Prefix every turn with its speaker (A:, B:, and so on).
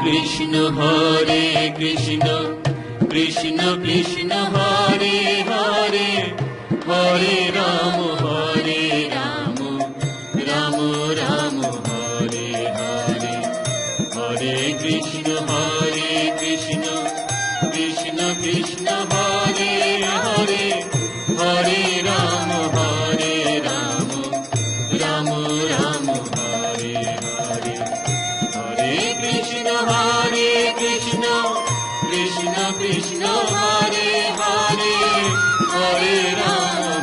A: Krishna Krishna Krishna Hare Hare, Hare Ram Ram Ram Hare Hare. Hare Krishna Krishna Krishna Hare Hare, Hare Ram Ram Ram Hare Hare. Hare Krishna Krishna Krishna Hare Hare, Hare Ram